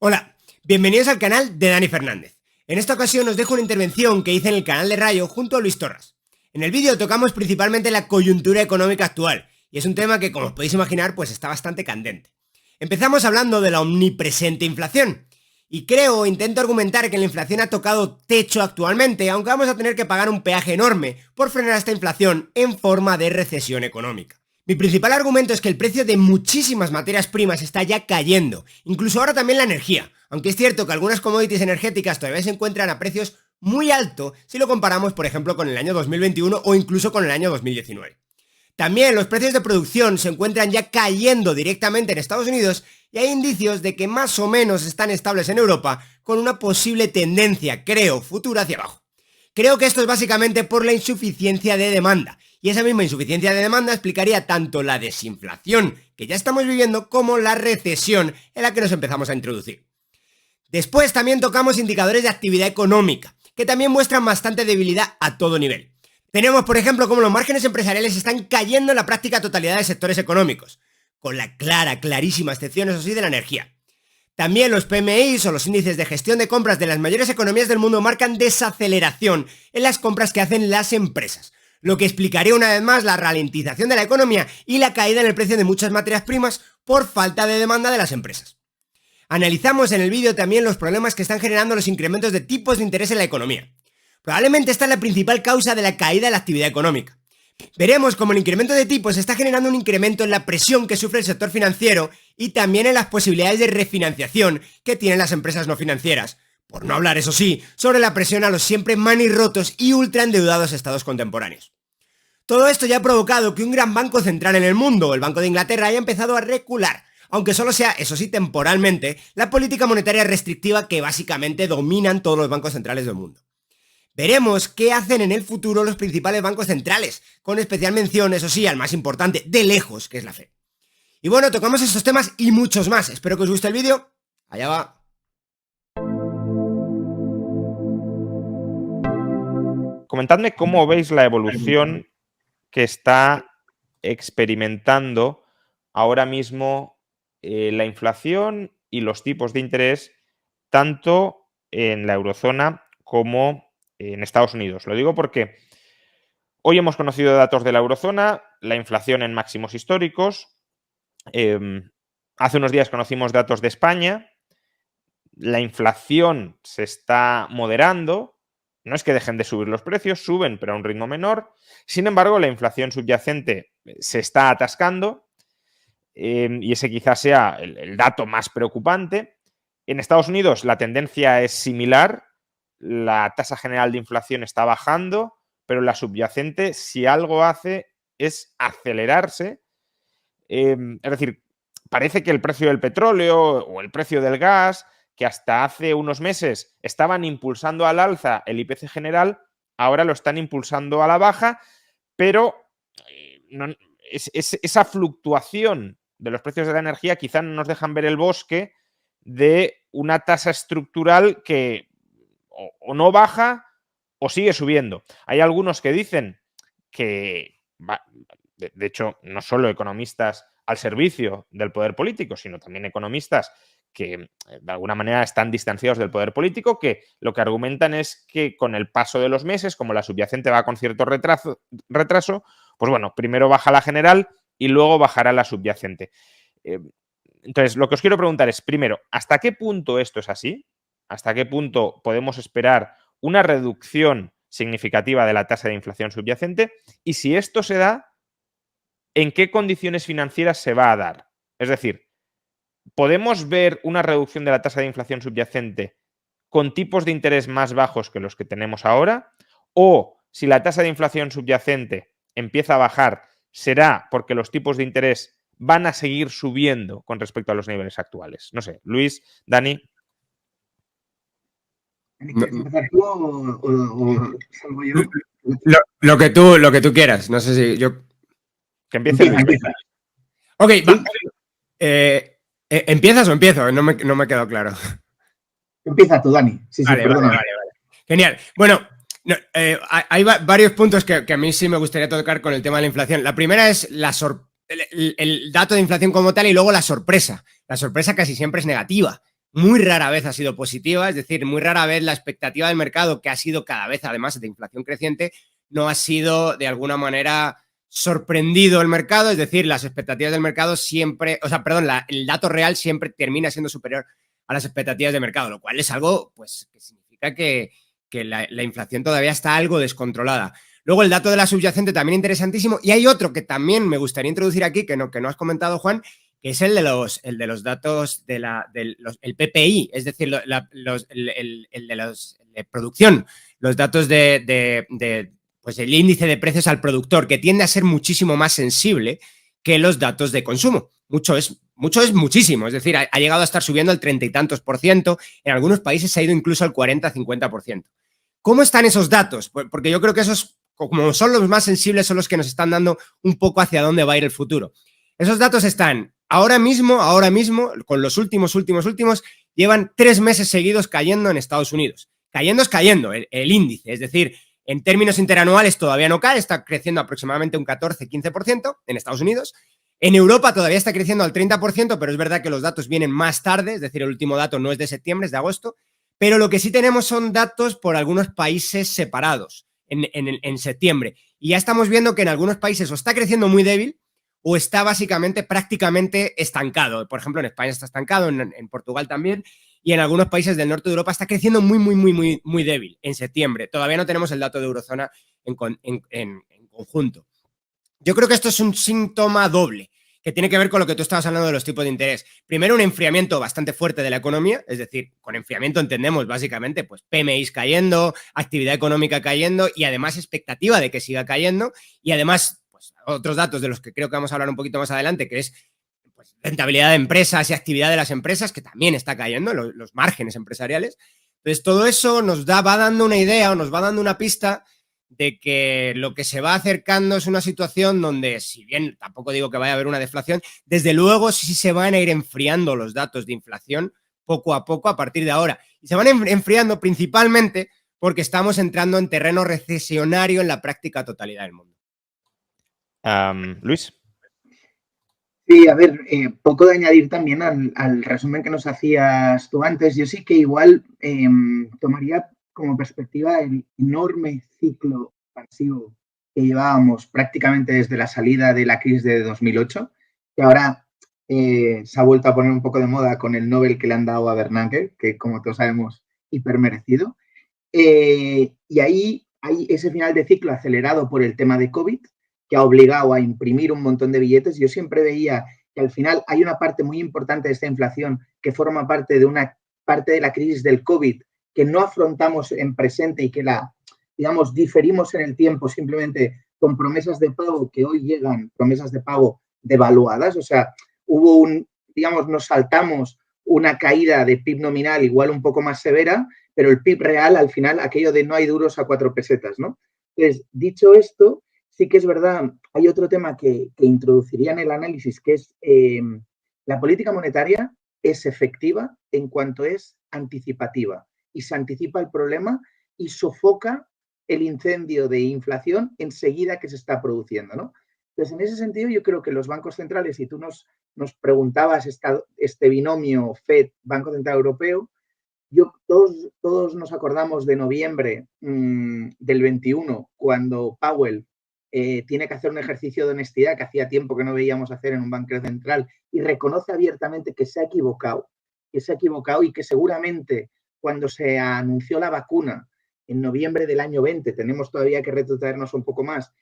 Hola, bienvenidos al canal de Dani Fernández. En esta ocasión os dejo una intervención que hice en el canal de Rayo junto a Luis Torras. En el vídeo tocamos principalmente la coyuntura económica actual, y es un tema que, como os podéis imaginar, pues está bastante candente. Empezamos hablando de la omnipresente inflación, y intento argumentar que la inflación ha tocado techo actualmente, aunque vamos a tener que pagar un peaje enorme por frenar esta inflación en forma de recesión económica. Mi principal argumento es que el precio de muchísimas materias primas está ya cayendo, incluso ahora también la energía, aunque es cierto que algunas commodities energéticas todavía se encuentran a precios muy altos si lo comparamos, por ejemplo, con el año 2021 o incluso con el año 2019. También los precios de producción se encuentran ya cayendo directamente en Estados Unidos y hay indicios de que más o menos están estables en Europa, con una posible tendencia, futura hacia abajo. Creo que esto es básicamente por la insuficiencia de demanda, y esa misma insuficiencia de demanda explicaría tanto la desinflación que ya estamos viviendo como la recesión en la que nos empezamos a introducir. Después también tocamos indicadores de actividad económica, que también muestran bastante debilidad a todo nivel. Tenemos, por ejemplo, cómo los márgenes empresariales están cayendo en la práctica totalidad de sectores económicos, con la clarísima excepción, eso sí, de la energía. También los PMIs o los índices de gestión de compras de las mayores economías del mundo marcan desaceleración en las compras que hacen las empresas, lo que explicaría una vez más la ralentización de la economía y la caída en el precio de muchas materias primas por falta de demanda de las empresas. Analizamos en el vídeo también los problemas que están generando los incrementos de tipos de interés en la economía. Probablemente esta es la principal causa de la caída de la actividad económica. Veremos cómo el incremento de tipos está generando un incremento en la presión que sufre el sector financiero y también en las posibilidades de refinanciación que tienen las empresas no financieras, por no hablar, eso sí, sobre la presión a los siempre manirrotos y ultraendeudados estados contemporáneos. Todo esto ya ha provocado que un gran banco central en el mundo, el Banco de Inglaterra, haya empezado a recular, aunque solo sea, eso sí, temporalmente, la política monetaria restrictiva que básicamente dominan todos los bancos centrales del mundo. Veremos qué hacen en el futuro los principales bancos centrales, con especial mención, eso sí, al más importante, de lejos, que es la Fed. Y bueno, tocamos estos temas y muchos más. Espero que os guste el vídeo. Allá va. Comentadme cómo veis la evolución que está experimentando ahora mismo la inflación y los tipos de interés, tanto en la eurozona como en Estados Unidos. Lo digo porque hoy hemos conocido datos de la eurozona, la inflación en máximos históricos. Hace unos días conocimos datos de España. La inflación se está moderando. No es que dejen de subir los precios, suben, pero a un ritmo menor. Sin embargo, la inflación subyacente se está atascando y ese quizás sea el dato más preocupante. En Estados Unidos la tendencia es similar. La tasa general de inflación está bajando, pero la subyacente, si algo hace, es acelerarse. Es decir, parece que el precio del petróleo o el precio del gas, que hasta hace unos meses estaban impulsando al alza el IPC general, ahora lo están impulsando a la baja, pero esa fluctuación de los precios de la energía quizá no nos dejan ver el bosque de una tasa estructural que o no baja o sigue subiendo. Hay algunos que dicen que, de hecho, no solo economistas al servicio del poder político, sino también economistas que de alguna manera están distanciados del poder político, que lo que argumentan es que con el paso de los meses, como la subyacente va con cierto retraso, pues bueno, primero baja la general y luego bajará la subyacente. Entonces, lo que os quiero preguntar es, primero, ¿hasta qué punto esto es así? ¿Hasta qué punto podemos esperar una reducción significativa de la tasa de inflación subyacente? Y si esto se da, ¿en qué condiciones financieras se va a dar? Es decir, ¿podemos ver una reducción de la tasa de inflación subyacente con tipos de interés más bajos que los que tenemos ahora? ¿O si la tasa de inflación subyacente empieza a bajar, será porque los tipos de interés van a seguir subiendo con respecto a los niveles actuales? No sé, Luis, Dani. ¿Quieres empezar tú o salgo yo? Lo que tú quieras. No sé si yo... Que empiece Luis. Empieza. Ok, va. ¿Empiezas o empiezo? No me ha quedado claro. Empieza tú, Dani. Sí, perdona. Vale. Genial. Bueno, hay varios puntos que a mí sí me gustaría tocar con el tema de la inflación. La primera es el dato de inflación como tal y luego la sorpresa. La sorpresa casi siempre es negativa. muy rara vez ha sido positiva, es decir, muy rara vez la expectativa del mercado, que ha sido cada vez, además de inflación creciente, no ha sido de alguna manera sorprendido el mercado, es decir, las expectativas del mercado siempre, o sea, perdón, el dato real siempre termina siendo superior a las expectativas de mercado, lo cual es algo pues, que significa que la inflación todavía está algo descontrolada. Luego el dato de la subyacente también interesantísimo, y hay otro que también me gustaría introducir aquí, que no has comentado, Juan, que es el de los datos el PPI, es decir, el de los de producción, los datos pues el índice de precios al productor, que tiende a ser muchísimo más sensible que los datos de consumo. Mucho es muchísimo, es decir, ha llegado a estar subiendo al 30 y tantos por ciento, en algunos países se ha ido incluso al 40-50%. ¿Cómo están esos datos? Porque yo creo que esos, como son los más sensibles, son los que nos están dando un poco hacia dónde va a ir el futuro. Esos datos están ahora mismo, con los últimos, llevan 3 meses seguidos cayendo en Estados Unidos. Cayendo es cayendo el índice, es decir, en términos interanuales todavía no cae, está creciendo aproximadamente un 14-15% en Estados Unidos. En Europa todavía está creciendo al 30%, pero es verdad que los datos vienen más tarde, es decir, el último dato no es de septiembre, es de agosto. Pero lo que sí tenemos son datos por algunos países separados en septiembre. Y ya estamos viendo que en algunos países o está creciendo muy débil o está básicamente prácticamente estancado. Por ejemplo, en España está estancado, en Portugal también, y en algunos países del norte de Europa está creciendo muy débil en septiembre. Todavía no tenemos el dato de Eurozona en conjunto. Yo creo que esto es un síntoma doble, que tiene que ver con lo que tú estabas hablando de los tipos de interés. Primero, un enfriamiento bastante fuerte de la economía, es decir, con enfriamiento entendemos básicamente pues PMIs cayendo, actividad económica cayendo y además expectativa de que siga cayendo y además pues, otros datos de los que creo que vamos a hablar un poquito más adelante, que es pues, rentabilidad de empresas y actividad de las empresas, que también está cayendo, los márgenes empresariales. Entonces, todo eso nos va dando una idea o nos va dando una pista de que lo que se va acercando es una situación donde, si bien tampoco digo que vaya a haber una deflación, desde luego sí se van a ir enfriando los datos de inflación poco a poco a partir de ahora. Y se van enfriando principalmente porque estamos entrando en terreno recesionario en la práctica totalidad del mundo. Luis. Sí, a ver, poco de añadir también al resumen que nos hacías tú antes. Yo sí que igual tomaría como perspectiva el enorme ciclo expansivo que llevábamos prácticamente desde la salida de la crisis de 2008, que ahora se ha vuelto a poner un poco de moda con el Nobel que le han dado a Bernanke, que como todos sabemos, hipermerecido. Y ahí hay ese final de ciclo acelerado por el tema de COVID, que ha obligado a imprimir un montón de billetes. Yo siempre veía que al final hay una parte muy importante de esta inflación que forma parte de una parte de la crisis del COVID que no afrontamos en presente y que la, digamos, diferimos en el tiempo simplemente con promesas de pago que hoy llegan, promesas de pago devaluadas. O sea, hubo digamos, nos saltamos una caída de PIB nominal igual un poco más severa, pero el PIB real al final, aquello de no hay duros a 4 pesetas, ¿no? Entonces, dicho esto, sí que es verdad, hay otro tema que introduciría en el análisis, que es la política monetaria es efectiva en cuanto es anticipativa y se anticipa el problema y sofoca el incendio de inflación enseguida que se está produciendo, ¿no? Entonces, en ese sentido, yo creo que los bancos centrales, si tú nos preguntabas este binomio FED-Banco Central Europeo, todos nos acordamos de noviembre del 21, cuando Powell tiene que hacer un ejercicio de honestidad que hacía tiempo que no veíamos hacer en un banquero central y reconoce abiertamente que se ha equivocado y que seguramente cuando se anunció la vacuna en noviembre del año 20, tenemos todavía que retrotraernos un poco más,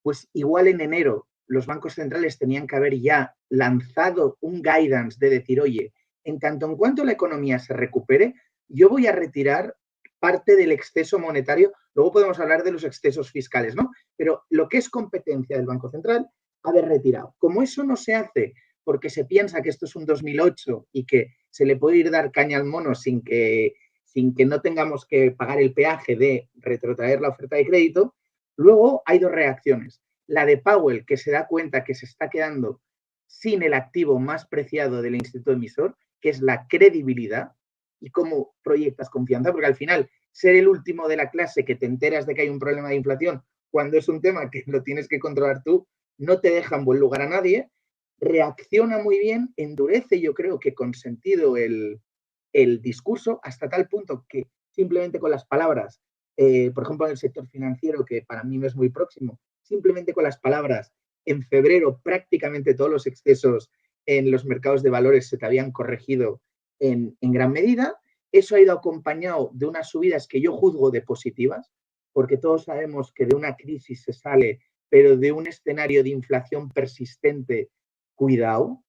pues igual en enero los bancos centrales tenían que haber ya lanzado un guidance de decir, oye, en tanto en cuanto la economía se recupere, yo voy a retirar parte del exceso monetario. Luego podemos hablar de los excesos fiscales, ¿no? Pero lo que es competencia del Banco Central, haber retirado. Como eso no se hace porque se piensa que esto es un 2008 y que se le puede ir dar caña al mono sin que no tengamos que pagar el peaje de retrotraer la oferta de crédito, luego hay dos reacciones. La de Powell, que se da cuenta que se está quedando sin el activo más preciado del instituto emisor, que es la credibilidad y cómo proyectas confianza, porque al final ser el último de la clase que te enteras de que hay un problema de inflación cuando es un tema que lo tienes que controlar tú, no te deja en buen lugar a nadie, reacciona muy bien, endurece yo creo que con sentido el el discurso hasta tal punto que simplemente con las palabras, por ejemplo, en el sector financiero, que para mí me es muy próximo, simplemente con las palabras, en febrero prácticamente todos los excesos en los mercados de valores se te habían corregido en gran medida. Eso ha ido acompañado de unas subidas que yo juzgo de positivas, porque todos sabemos que de una crisis se sale, pero de un escenario de inflación persistente, cuidado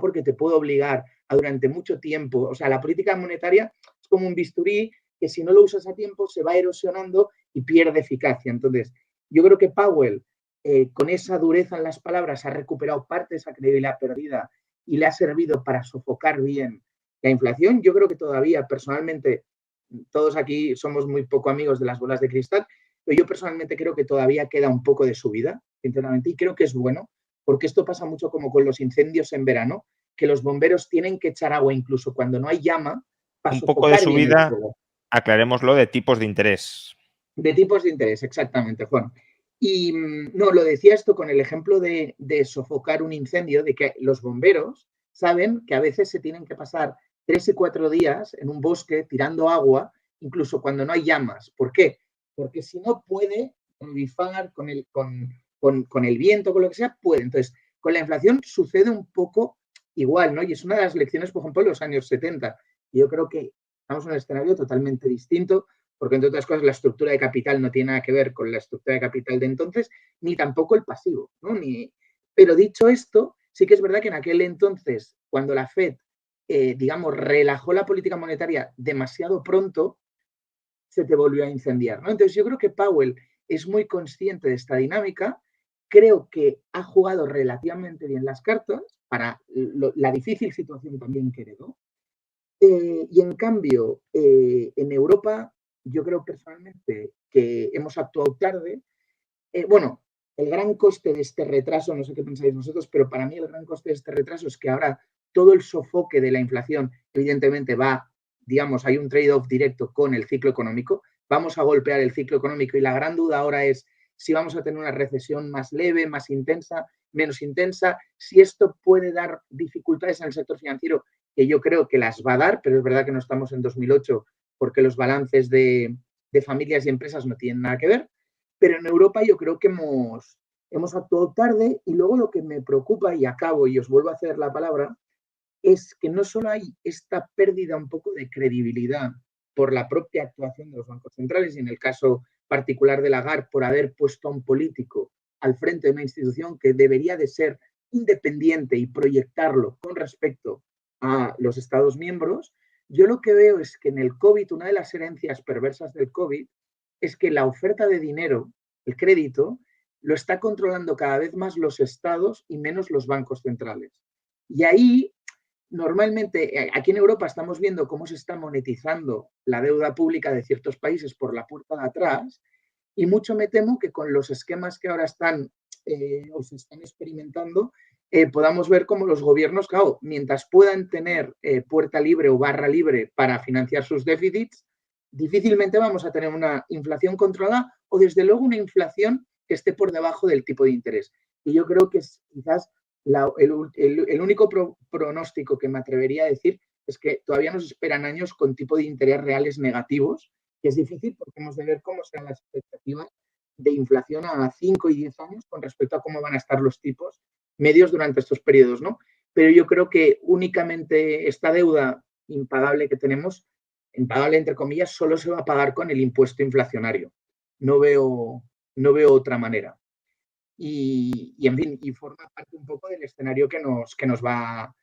porque te puede obligar a durante mucho tiempo, o sea, la política monetaria es como un bisturí que si no lo usas a tiempo se va erosionando y pierde eficacia. Entonces, yo creo que Powell, con esa dureza en las palabras, ha recuperado parte de esa credibilidad perdida y le ha servido para sofocar bien la inflación. Yo creo que todavía, personalmente, todos aquí somos muy poco amigos de las bolas de cristal, pero yo personalmente creo que todavía queda un poco de subida, sinceramente, y creo que es bueno, porque esto pasa mucho como con los incendios en verano, que los bomberos tienen que echar agua incluso cuando no hay llama para Un poco de sofocar bien el subida, fuego. aclarémoslo, de tipos de interés. De tipos de interés, exactamente, Juan. Y no, lo decía esto con el ejemplo de sofocar un incendio, de que los bomberos saben que a veces se tienen que pasar 3 y 4 días en un bosque tirando agua, incluso cuando no hay llamas. ¿Por qué? Porque si no puede revifar con el viento, con lo que sea, puede. Entonces, con la inflación sucede un poco igual, ¿no? Y es una de las lecciones, por ejemplo, de los años 70. Y yo creo que estamos en un escenario totalmente distinto, porque entre otras cosas la estructura de capital no tiene nada que ver con la estructura de capital de entonces, ni tampoco el pasivo, ¿no? Pero dicho esto, sí que es verdad que en aquel entonces, cuando la Fed, digamos, relajó la política monetaria demasiado pronto, se te volvió a incendiar, ¿no? Entonces yo creo que Powell es muy consciente de esta dinámica, creo que ha jugado relativamente bien las cartas para la difícil situación también que heredó. Y en cambio, en Europa, yo creo personalmente que hemos actuado tarde. Bueno, el gran coste de este retraso, no sé qué pensáis vosotros, pero para mí el gran coste de este retraso es que ahora todo el sofoque de la inflación, evidentemente va, digamos, hay un trade-off directo con el ciclo económico. Vamos a golpear el ciclo económico y la gran duda ahora es si vamos a tener una recesión más leve, más intensa, menos intensa, si esto puede dar dificultades en el sector financiero, que yo creo que las va a dar, pero es verdad que no estamos en 2008 porque los balances de familias y empresas no tienen nada que ver. Pero en Europa yo creo que hemos actuado tarde y luego lo que me preocupa, y acabo y os vuelvo a hacer la palabra, es que no solo hay esta pérdida un poco de credibilidad por la propia actuación de los bancos centrales y en el caso particular de Lagarde por haber puesto a un político al frente de una institución que debería de ser independiente y proyectarlo con respecto a los Estados miembros, yo lo que veo es que en el COVID, una de las herencias perversas del COVID es que la oferta de dinero, el crédito, lo está controlando cada vez más los estados y menos los bancos centrales. Y ahí, normalmente, aquí en Europa estamos viendo cómo se está monetizando la deuda pública de ciertos países por la puerta de atrás y mucho me temo que con los esquemas que ahora están o se están experimentando, podamos ver cómo los gobiernos, claro, mientras puedan tener puerta libre o barra libre para financiar sus déficits, difícilmente vamos a tener una inflación controlada o desde luego una inflación que esté por debajo del tipo de interés. Y yo creo que es quizás el único pronóstico que me atrevería a decir es que todavía nos esperan años con tipo de interés reales negativos, que es difícil porque hemos de ver cómo serán las expectativas de inflación a 5 y 10 años con respecto a cómo van a estar los tipos medios durante estos periodos, ¿no? Pero yo creo que únicamente esta deuda impagable que tenemos, impagable entre comillas, solo se va a pagar con el impuesto inflacionario. No veo otra manera. Y en fin, y forma parte un poco del escenario que nos va a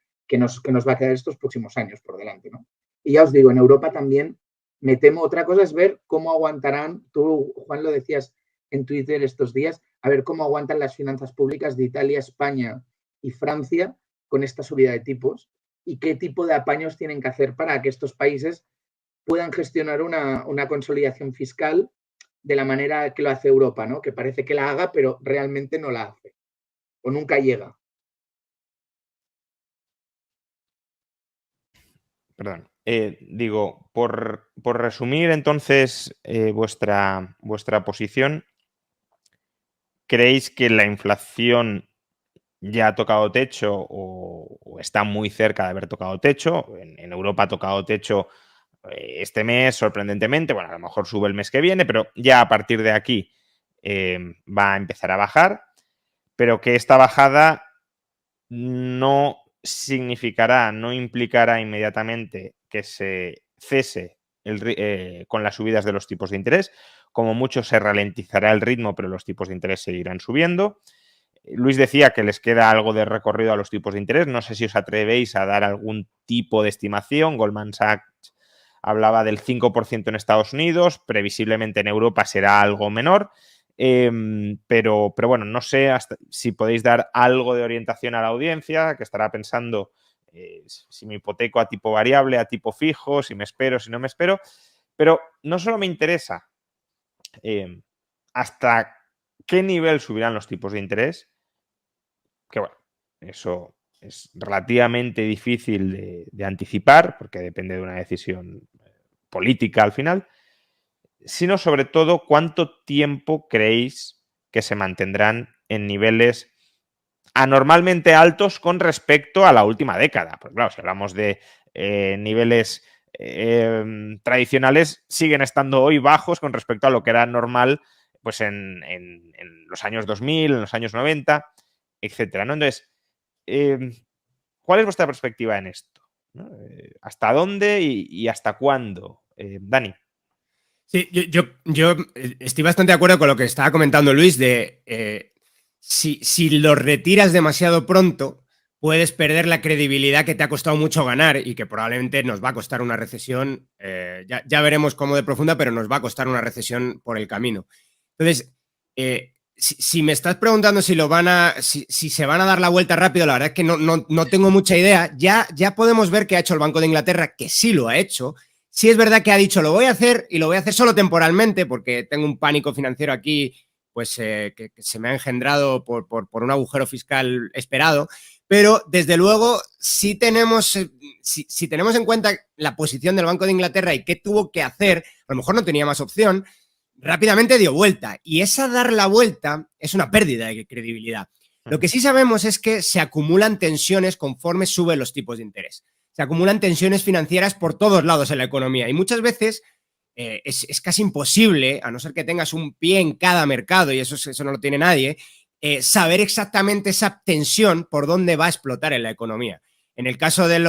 quedar estos próximos años por delante, ¿no? Y ya os digo, en Europa también me temo, otra cosa es ver cómo aguantarán, tú, Juan, lo decías en Twitter estos días, a ver cómo aguantan las finanzas públicas de Italia, España y Francia con esta subida de tipos y qué tipo de apaños tienen que hacer para que estos países puedan gestionar una consolidación fiscal de la manera que lo hace Europa, ¿no? Que parece que la haga, pero realmente no la hace o nunca llega. Perdón. Digo, por resumir entonces vuestra posición, ¿creéis que la inflación ya ha tocado techo o está muy cerca de haber tocado techo. En Europa ha tocado techo este mes, sorprendentemente. Bueno, a lo mejor sube el mes que viene, pero ya a partir de aquí va a empezar a bajar. Pero que esta bajada no significará, no implicará inmediatamente que se cese con las subidas de los tipos de interés. Como mucho se ralentizará el ritmo, pero los tipos de interés seguirán subiendo. Luis decía que les queda algo de recorrido a los tipos de interés. No sé si os atrevéis a dar algún tipo de estimación. Goldman Sachs hablaba del 5% en Estados Unidos, previsiblemente en Europa será algo menor. Pero bueno, no sé si podéis dar algo de orientación a la audiencia, que estará pensando si me hipoteco a tipo variable, a tipo fijo, si me espero, si no me espero. Pero no solo me interesa hasta qué nivel subirán los tipos de interés, que bueno, eso es relativamente difícil de anticipar, porque depende de una decisión política al final, sino sobre todo cuánto tiempo creéis que se mantendrán en niveles anormalmente altos con respecto a la última década. Porque claro, si hablamos de niveles tradicionales, siguen estando hoy bajos con respecto a lo que era normal pues en los años 2000, en los años 90, etcétera, ¿no? Entonces, ¿cuál es vuestra perspectiva en esto? ¿No? ¿Hasta dónde y hasta cuándo? Dani. Sí, yo estoy bastante de acuerdo con lo que estaba comentando Luis de si lo retiras demasiado pronto, puedes perder la credibilidad que te ha costado mucho ganar y que probablemente nos va a costar una recesión. Ya veremos cómo de profunda, pero nos va a costar una recesión por el camino. Entonces, si me estás preguntando si se van a dar la vuelta rápido, la verdad es que no tengo mucha idea. Ya podemos ver que ha hecho el Banco de Inglaterra, que sí lo ha hecho. Sí es verdad que ha dicho, lo voy a hacer y lo voy a hacer solo temporalmente porque tengo un pánico financiero aquí pues que se me ha engendrado por un agujero fiscal esperado. Pero, desde luego, si tenemos en cuenta la posición del Banco de Inglaterra y qué tuvo que hacer, a lo mejor no tenía más opción, rápidamente dio vuelta. Y esa dar la vuelta es una pérdida de credibilidad. Lo que sí sabemos es que se acumulan tensiones conforme suben los tipos de interés. Se acumulan tensiones financieras por todos lados en la economía y muchas veces es casi imposible, a no ser que tengas un pie en cada mercado, y eso no lo tiene nadie, saber exactamente esa tensión por dónde va a explotar en la economía. En el caso del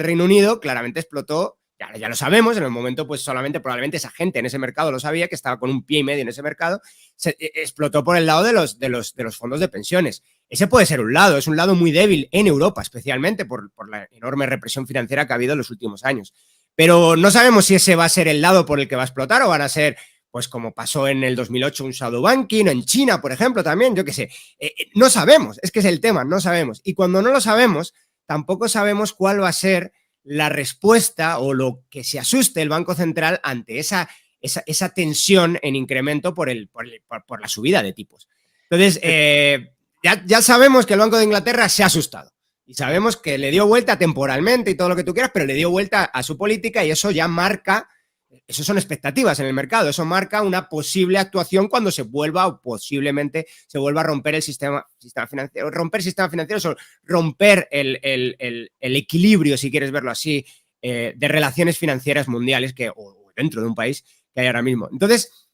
Reino Unido, claramente explotó, ya lo sabemos, en el momento pues solamente probablemente esa gente en ese mercado lo sabía, que estaba con un pie y medio en ese mercado, explotó por el lado de los fondos de pensiones. Ese puede ser un lado, es un lado muy débil en Europa, especialmente por la enorme represión financiera que ha habido en los últimos años. Pero no sabemos si ese va a ser el lado por el que va a explotar o van a ser, pues como pasó en el 2008, un shadow banking, en China, por ejemplo, también, yo qué sé. No sabemos, es que es el tema, no sabemos. Y cuando no lo sabemos, tampoco sabemos cuál va a ser la respuesta o lo que se asuste el Banco Central ante esa tensión en incremento por la subida de tipos. Entonces, ya sabemos que el Banco de Inglaterra se ha asustado. Y sabemos que le dio vuelta temporalmente y todo lo que tú quieras, pero le dio vuelta a su política y eso ya marca, eso son expectativas en el mercado, eso marca una posible actuación cuando se vuelva o posiblemente se vuelva a romper el sistema financiero. Romper el sistema financiero es romper el equilibrio, si quieres verlo así, de relaciones financieras mundiales o dentro de un país que hay ahora mismo. Entonces,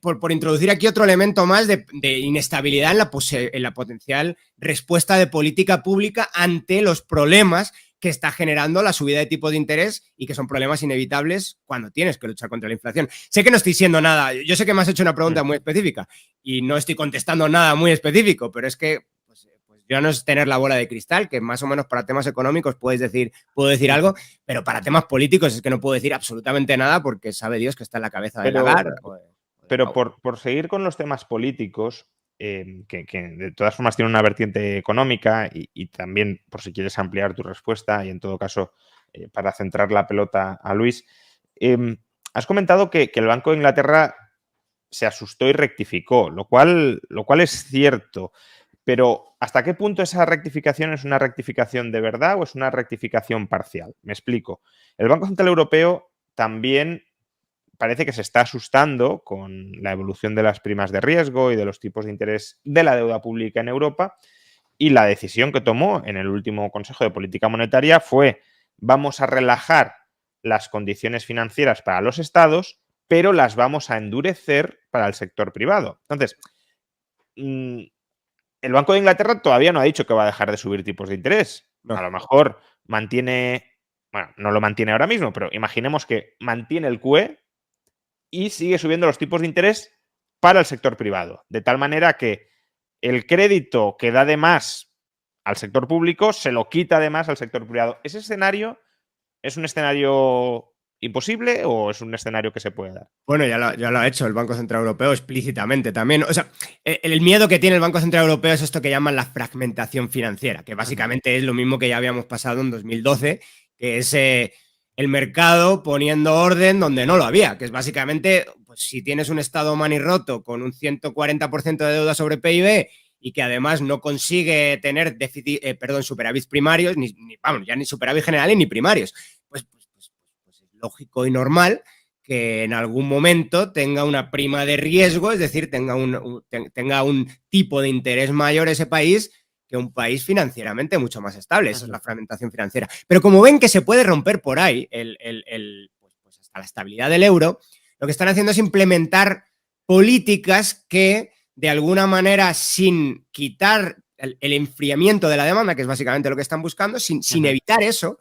por introducir aquí otro elemento más de inestabilidad en la potencial respuesta de política pública ante los problemas que está generando la subida de tipo de interés y que son problemas inevitables cuando tienes que luchar contra la inflación. Sé que no estoy diciendo nada, yo sé que me has hecho una pregunta muy específica y no estoy contestando nada muy específico, pero es que pues yo no es tener la bola de cristal, que más o menos para temas económicos puedo decir algo, pero para temas políticos es que no puedo decir absolutamente nada porque sabe Dios que está en la cabeza de Lagarde. Pero por seguir con los temas políticos, que de todas formas tiene una vertiente económica y también, por si quieres ampliar tu respuesta y en todo caso, para centrar la pelota a Luis, has comentado que el Banco de Inglaterra se asustó y rectificó, lo cual es cierto, pero ¿hasta qué punto esa rectificación es una rectificación de verdad o es una rectificación parcial? Me explico. El Banco Central Europeo también parece que se está asustando con la evolución de las primas de riesgo y de los tipos de interés de la deuda pública en Europa, y la decisión que tomó en el último Consejo de Política Monetaria fue: vamos a relajar las condiciones financieras para los estados, pero las vamos a endurecer para el sector privado. Entonces, el Banco de Inglaterra todavía no ha dicho que va a dejar de subir tipos de interés. No. A lo mejor mantiene, bueno, no lo mantiene ahora mismo, pero imaginemos que mantiene el QE y sigue subiendo los tipos de interés para el sector privado, de tal manera que el crédito que da de más al sector público se lo quita de más al sector privado. ¿Ese escenario es un escenario imposible o es un escenario que se puede dar? Bueno, ya lo ha hecho el Banco Central Europeo explícitamente también. O sea, el miedo que tiene el Banco Central Europeo es esto que llaman la fragmentación financiera, que básicamente es lo mismo que ya habíamos pasado en 2012, que es el mercado poniendo orden donde no lo había, que es básicamente, pues si tienes un estado manirroto con un 140% de deuda sobre PIB y que además no consigue tener superávit primarios, vamos, ya ni superávit generales ni primarios, pues es lógico y normal que en algún momento tenga una prima de riesgo, es decir, tenga un tipo de interés mayor ese país que un país financieramente mucho más estable. Esa es la fragmentación financiera. Pero como ven que se puede romper por ahí pues hasta la estabilidad del euro, lo que están haciendo es implementar políticas que, de alguna manera, sin quitar el enfriamiento de la demanda, que es básicamente lo que están buscando, sin evitar eso,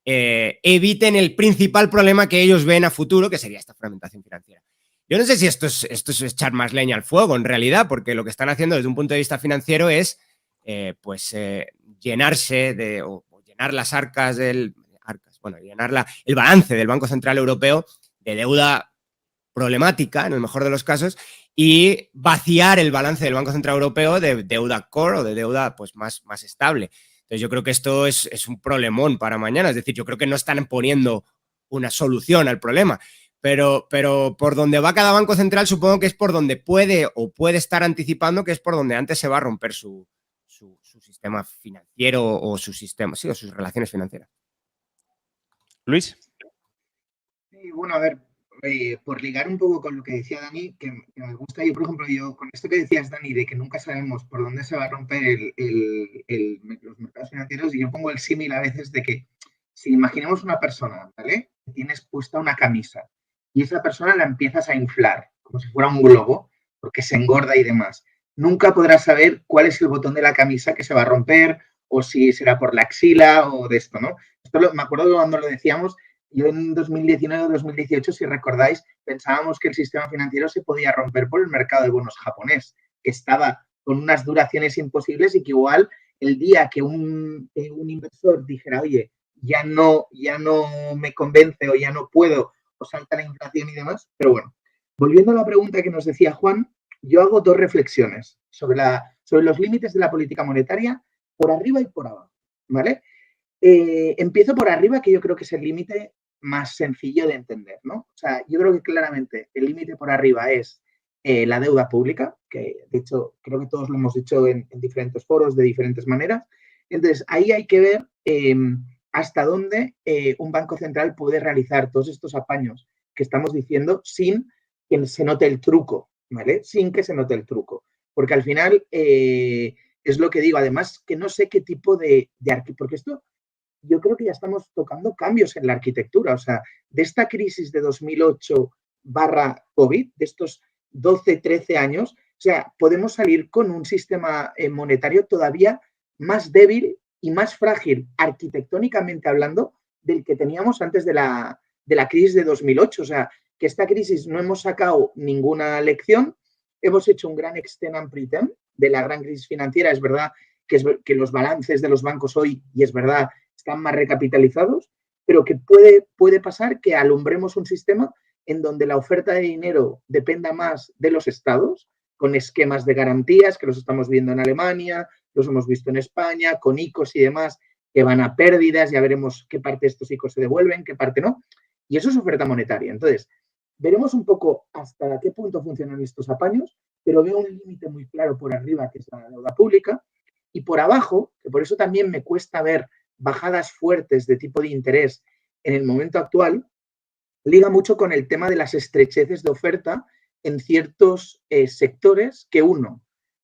eviten el principal problema que ellos ven a futuro, que sería esta fragmentación financiera. Yo no sé si esto es echar más leña al fuego, en realidad, porque lo que están haciendo desde un punto de vista financiero es llenarse o llenar las arcas el balance del Banco Central Europeo de deuda problemática, en el mejor de los casos, y vaciar el balance del Banco Central Europeo de deuda core o de deuda pues más estable. Entonces yo creo que esto es un problemón para mañana. Es decir, yo creo que no están poniendo una solución al problema. Pero por donde va cada banco central, supongo que es por donde puede estar anticipando que es por donde antes se va a romper su sistema financiero o su sistema, sí, o sus relaciones financieras. Luis. Sí, bueno, a ver, por ligar un poco con lo que decía Dani, que me gusta, yo, por ejemplo, con esto que decías, Dani, de que nunca sabemos por dónde se va a romper los mercados financieros, y yo pongo el símil a veces de que si imaginemos una persona, ¿vale? Tienes puesta una camisa y esa persona la empiezas a inflar como si fuera un globo, porque se engorda y demás. Nunca podrás saber cuál es el botón de la camisa que se va a romper o si será por la axila o de esto, ¿no? Me acuerdo que cuando lo decíamos, yo en 2019 o 2018, si recordáis, pensábamos que el sistema financiero se podía romper por el mercado de bonos japonés, que estaba con unas duraciones imposibles y que igual el día que un inversor dijera, oye, ya no me convence o ya no puedo, o salta la inflación y demás. Pero bueno, volviendo a la pregunta que nos decía Juan, yo hago dos reflexiones sobre los límites de la política monetaria por arriba y por abajo, ¿vale? Empiezo por arriba, que yo creo que es el límite más sencillo de entender, ¿no? O sea, yo creo que claramente el límite por arriba es la deuda pública, que de hecho creo que todos lo hemos dicho en diferentes foros de diferentes maneras. Entonces, ahí hay que ver hasta dónde un banco central puede realizar todos estos apaños que estamos diciendo sin que se note el truco, ¿vale? Sin que se note el truco. Porque al final es lo que digo, además que no sé qué tipo porque esto yo creo que ya estamos tocando cambios en la arquitectura. O sea, de esta crisis de 2008/COVID, de estos 12, 13 años, o sea, podemos salir con un sistema monetario todavía más débil y más frágil, arquitectónicamente hablando, del que teníamos antes de la crisis de 2008. O sea, que esta crisis no hemos sacado ninguna lección, hemos hecho un gran extend and pretend de la gran crisis financiera. Es verdad que los balances de los bancos hoy, y es verdad, están más recapitalizados, pero que puede pasar que alumbremos un sistema en donde la oferta de dinero dependa más de los estados, con esquemas de garantías, que los estamos viendo en Alemania, los hemos visto en España, con ICOs y demás, que van a pérdidas, ya veremos qué parte de estos ICOs se devuelven, qué parte no, y eso es oferta monetaria. Entonces, veremos un poco hasta qué punto funcionan estos apaños, pero veo un límite muy claro por arriba, que es la deuda pública, y por abajo, que por eso también me cuesta ver bajadas fuertes de tipo de interés en el momento actual, liga mucho con el tema de las estrecheces de oferta en ciertos sectores que, uno,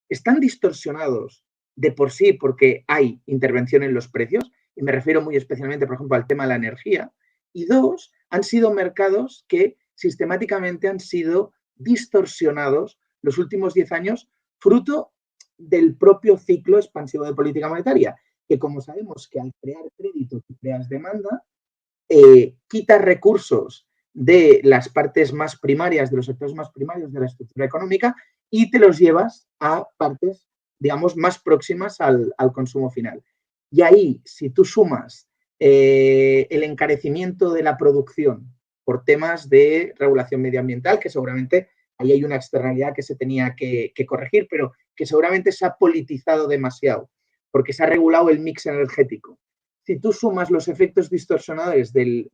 están distorsionados de por sí porque hay intervención en los precios, y me refiero muy especialmente, por ejemplo, al tema de la energía, y dos, han sido mercados que sistemáticamente han sido distorsionados los últimos 10 años, fruto del propio ciclo expansivo de política monetaria, que como sabemos que al crear crédito tú creas demanda, quitas recursos de las partes más primarias, de los sectores más primarios de la estructura económica y te los llevas a partes, digamos, más próximas al consumo final. Y ahí, si tú sumas el encarecimiento de la producción por temas de regulación medioambiental, que seguramente ahí hay una externalidad que se tenía que corregir, pero que seguramente se ha politizado demasiado, porque se ha regulado el mix energético. Si tú sumas los efectos distorsionadores del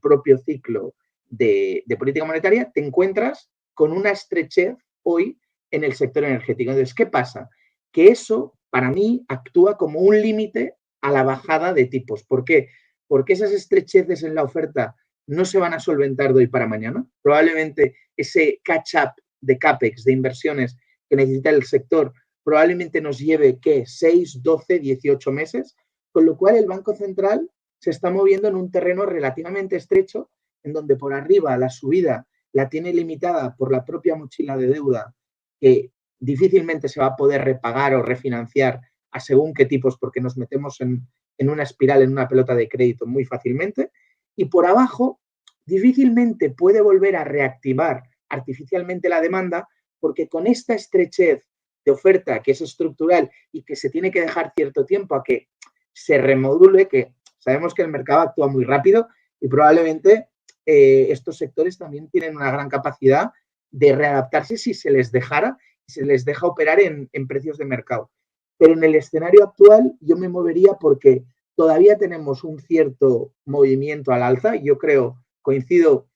propio ciclo de política monetaria, te encuentras con una estrechez hoy en el sector energético. Entonces, ¿qué pasa? Que eso, para mí, actúa como un límite a la bajada de tipos. ¿Por qué? Porque esas estrecheces en la oferta no se van a solventar de hoy para mañana. Probablemente ese catch-up de CAPEX, de inversiones que necesita el sector, probablemente nos lleve, ¿qué? 6, 12, 18 meses, con lo cual el Banco Central se está moviendo en un terreno relativamente estrecho, en donde por arriba la subida la tiene limitada por la propia mochila de deuda, que difícilmente se va a poder repagar o refinanciar a según qué tipos, porque nos metemos en una espiral, en una pelota de crédito muy fácilmente, y por abajo difícilmente puede volver a reactivar artificialmente la demanda, porque con esta estrechez de oferta que es estructural y que se tiene que dejar cierto tiempo a que se remodule, que sabemos que el mercado actúa muy rápido y probablemente estos sectores también tienen una gran capacidad de readaptarse si se les dejara, si se les deja operar en precios de mercado. Pero en el escenario actual yo me movería porque todavía tenemos un cierto movimiento al alza, y yo creo, coincido,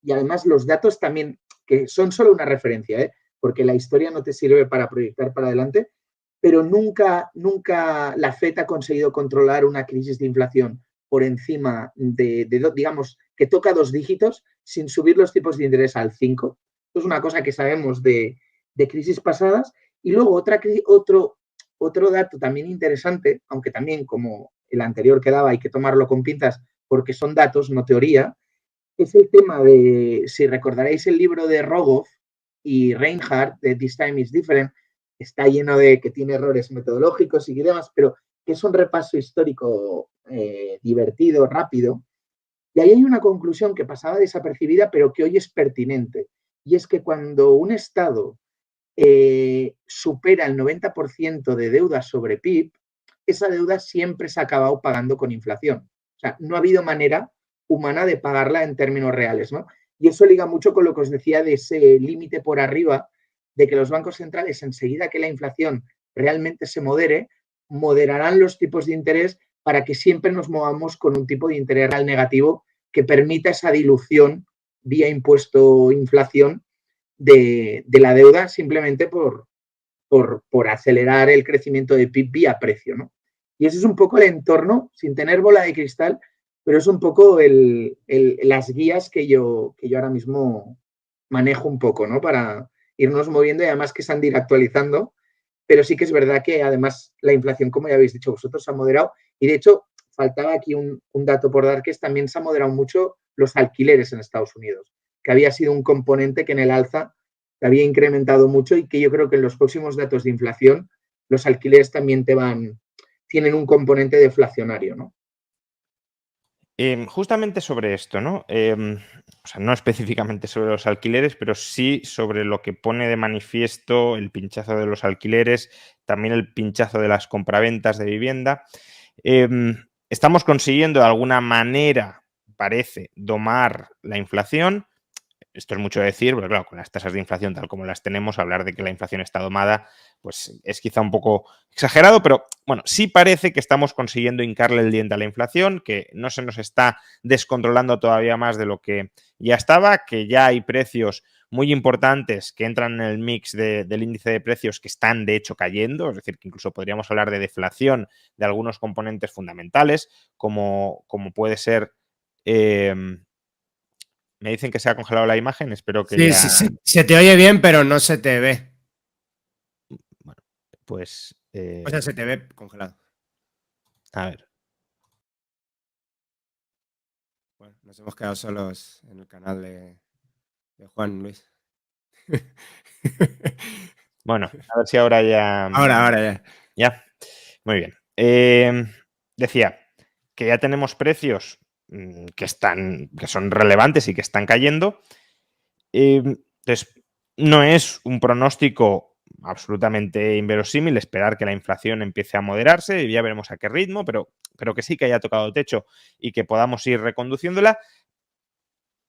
y además los datos también, que son solo una referencia, porque la historia no te sirve para proyectar para adelante, pero nunca la FED ha conseguido controlar una crisis de inflación por encima digamos, que toca 2 dígitos sin subir los tipos de interés al 5. Esto es una cosa que sabemos de crisis pasadas. Y luego otro dato también interesante, aunque también como el anterior que daba hay que tomarlo con pinzas porque son datos, no teoría, es el tema de, si recordaréis el libro de Rogoff y Reinhardt, de This Time is Different, está lleno de que tiene errores metodológicos y demás, pero que es un repaso histórico divertido, rápido. Y ahí hay una conclusión que pasaba desapercibida, pero que hoy es pertinente. Y es que cuando un Estado supera el 90% de deuda sobre PIB, esa deuda siempre se ha acabado pagando con inflación. O sea, no ha habido manera humana de pagarla en términos reales, ¿no? Y eso liga mucho con lo que os decía de ese límite por arriba, de que los bancos centrales, enseguida que la inflación realmente se modere, moderarán los tipos de interés para que siempre nos movamos con un tipo de interés real negativo que permita esa dilución vía impuesto inflación de la deuda simplemente por acelerar el crecimiento de PIB vía precio, ¿no? Y ese es un poco el entorno, sin tener bola de cristal, pero es un poco las guías que yo ahora mismo manejo un poco, ¿no? Para irnos moviendo, y además que se han de ir actualizando, pero sí que es verdad que además la inflación, como ya habéis dicho vosotros, se ha moderado, y de hecho faltaba aquí un dato por dar, que es también se ha moderado mucho los alquileres en Estados Unidos, que había sido un componente que en el alza había incrementado mucho, y que yo creo que en los próximos datos de inflación los alquileres también tienen un componente deflacionario, ¿no? Justamente sobre esto, ¿no? O sea, no específicamente sobre los alquileres, pero sí sobre lo que pone de manifiesto el pinchazo de los alquileres, también el pinchazo de las compraventas de vivienda. Estamos consiguiendo de alguna manera, parece, domar la inflación. Esto es mucho decir, pero claro, con las tasas de inflación tal como las tenemos, hablar de que la inflación está domada, pues es quizá un poco exagerado, pero bueno, sí parece que estamos consiguiendo hincarle el diente a la inflación, que no se nos está descontrolando todavía más de lo que ya estaba, que ya hay precios muy importantes que entran en el mix del índice de precios que están de hecho cayendo, es decir, que incluso podríamos hablar de deflación de algunos componentes fundamentales, como puede ser Me dicen que se ha congelado la imagen, espero que Sí, ya... sí, se te oye bien, pero no se te ve. Bueno, pues... O sea, se te ve congelado. a ver. Bueno, nos hemos quedado solos en el canal de Juan Luis. Bueno, a ver si ahora ya... Ahora ya. Ya, muy bien. Decía que ya tenemos precios que son relevantes y que están cayendo. Entonces, no es un pronóstico absolutamente inverosímil esperar que la inflación empiece a moderarse, y ya veremos a qué ritmo, pero que sí que haya tocado techo y que podamos ir reconduciéndola.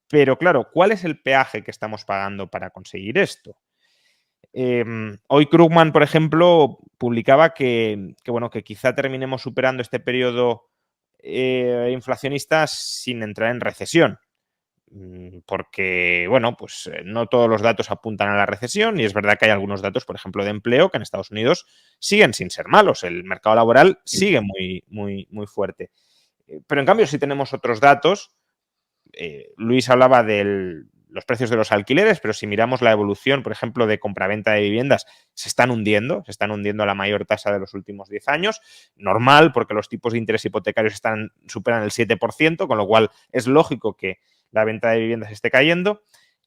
Pero claro, ¿cuál es el peaje que estamos pagando para conseguir esto? Hoy Krugman, por ejemplo, publicaba que quizá terminemos superando este periodo inflacionista sin entrar en recesión. Porque, pues no todos los datos apuntan a la recesión, y es verdad que hay algunos datos, por ejemplo, de empleo, que en Estados Unidos siguen sin ser malos. El mercado laboral sigue muy, muy, muy fuerte. Pero en cambio, si tenemos otros datos, Luis hablaba de los precios de los alquileres, pero si miramos la evolución, por ejemplo, de compraventa de viviendas, se están hundiendo a la mayor tasa de los últimos 10 años. Normal, porque los tipos de interés hipotecarios superan el 7%, con lo cual es lógico que la venta de viviendas esté cayendo.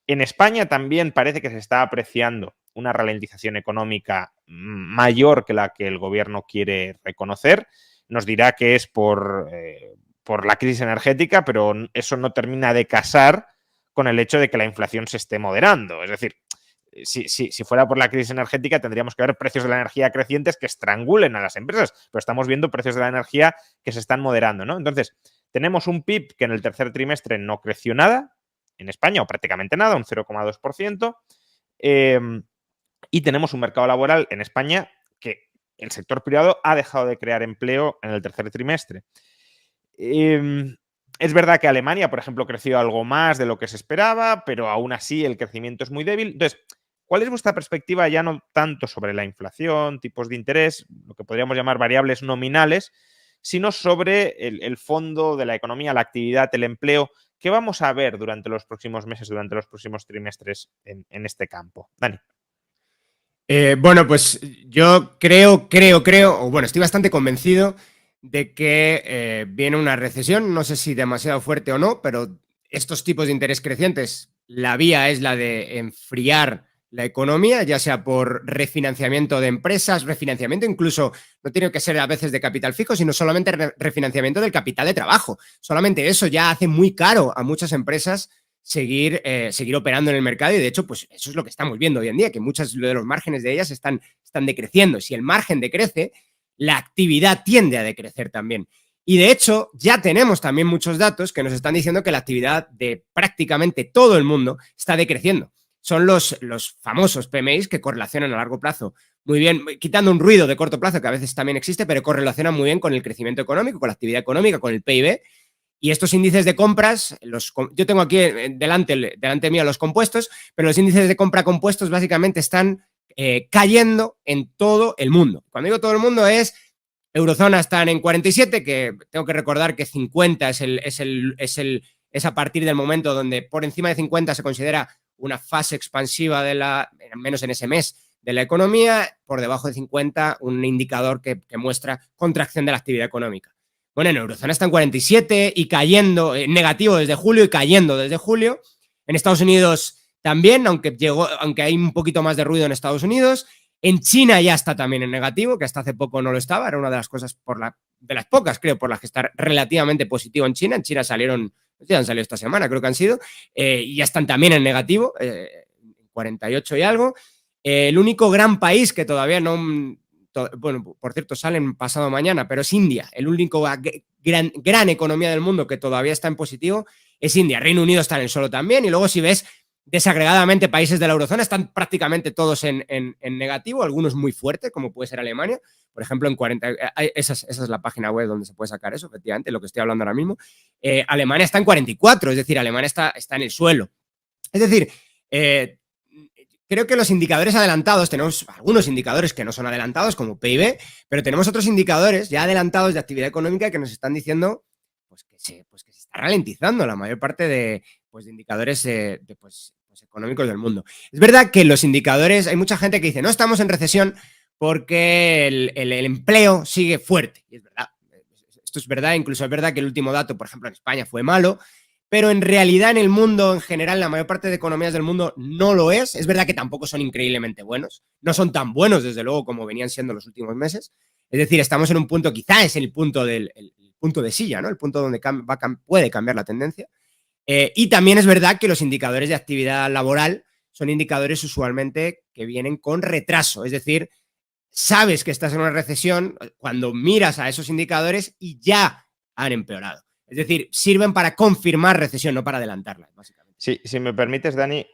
En España también parece que se está apreciando una ralentización económica mayor que la que el gobierno quiere reconocer. Nos dirá que es por la crisis energética, pero eso no termina de casar con el hecho de que la inflación se esté moderando. Es decir, si fuera por la crisis energética, tendríamos que ver precios de la energía crecientes que estrangulen a las empresas, pero estamos viendo precios de la energía que se están moderando, ¿no? Entonces, tenemos un PIB que en el tercer trimestre no creció nada en España, o prácticamente nada, un 0,2%, y tenemos un mercado laboral en España que el sector privado ha dejado de crear empleo en el tercer trimestre. Es verdad que Alemania, por ejemplo, creció algo más de lo que se esperaba, pero aún así el crecimiento es muy débil. Entonces, ¿cuál es vuestra perspectiva ya no tanto sobre la inflación, tipos de interés, lo que podríamos llamar variables nominales, sino sobre el fondo de la economía, la actividad, el empleo? ¿Qué vamos a ver durante los próximos meses, durante los próximos trimestres en este campo? Dani. Pues yo creo, o bueno, estoy bastante convencido de que viene una recesión, no sé si demasiado fuerte o no, pero estos tipos de interés crecientes, la vía es la de enfriar la economía, ya sea por refinanciamiento de empresas, refinanciamiento incluso, no tiene que ser a veces de capital fijo, sino solamente refinanciamiento del capital de trabajo. Solamente eso ya hace muy caro a muchas empresas seguir operando en el mercado, y de hecho, pues eso es lo que estamos viendo hoy en día, que muchos de los márgenes de ellas están decreciendo. Si el margen decrece, la actividad tiende a decrecer también. Y de hecho, ya tenemos también muchos datos que nos están diciendo que la actividad de prácticamente todo el mundo está decreciendo. Son los famosos PMIs que correlacionan a largo plazo muy bien, quitando un ruido de corto plazo que a veces también existe, pero correlacionan muy bien con el crecimiento económico, con la actividad económica, con el PIB. Y estos índices de compras, yo tengo aquí delante mío los compuestos, pero los índices de compra compuestos básicamente están cayendo en todo el mundo. Cuando digo todo el mundo es eurozona están en 47, que tengo que recordar que 50 es a partir del momento donde por encima de 50 se considera una fase expansiva menos en ese mes, de la economía. Por debajo de 50, un indicador que muestra contracción de la actividad económica. Bueno, en eurozona está en 47 y cayendo, negativo desde julio y cayendo desde julio. En Estados Unidos también, aunque hay un poquito más de ruido en Estados Unidos. En China ya está también en negativo, que hasta hace poco no lo estaba. Era una de las cosas, de las pocas, creo, por las que está relativamente positivo en China. En China salieron, ya han salido esta semana, creo que han sido, y ya están también en negativo, 48 y algo. El único gran país que todavía no... Bueno, por cierto, salen pasado mañana, pero es India. El único gran economía del mundo que todavía está en positivo es India. Reino Unido está en el suelo también. Y luego, si ves desagregadamente, países de la eurozona están prácticamente todos en negativo, algunos muy fuertes, como puede ser Alemania. Por ejemplo, en 40... Esa es la página web donde se puede sacar eso, efectivamente, lo que estoy hablando ahora mismo. Alemania está en 44, es decir, Alemania está en el suelo. Es decir, creo que los indicadores adelantados, tenemos algunos indicadores que no son adelantados, como PIB, pero tenemos otros indicadores ya adelantados de actividad económica que nos están diciendo pues que se está ralentizando la mayor parte de de indicadores pues, económicos del mundo. Es verdad que los indicadores, hay mucha gente que dice, no estamos en recesión porque el empleo sigue fuerte. Y es verdad, esto es verdad, incluso es verdad que el último dato, por ejemplo, en España fue malo, pero en realidad en el mundo en general, la mayor parte de economías del mundo no lo es. Es verdad que tampoco son increíblemente buenos, no son tan buenos desde luego como venían siendo los últimos meses. Es decir, estamos en un punto, quizá es el punto el punto de silla, ¿no? El punto donde puede cambiar la tendencia. Y también es verdad que los indicadores de actividad laboral son indicadores usualmente que vienen con retraso, es decir, sabes que estás en una recesión cuando miras a esos indicadores y ya han empeorado. Es decir, sirven para confirmar recesión, no para adelantarla, básicamente. Sí, si me permites, Dani,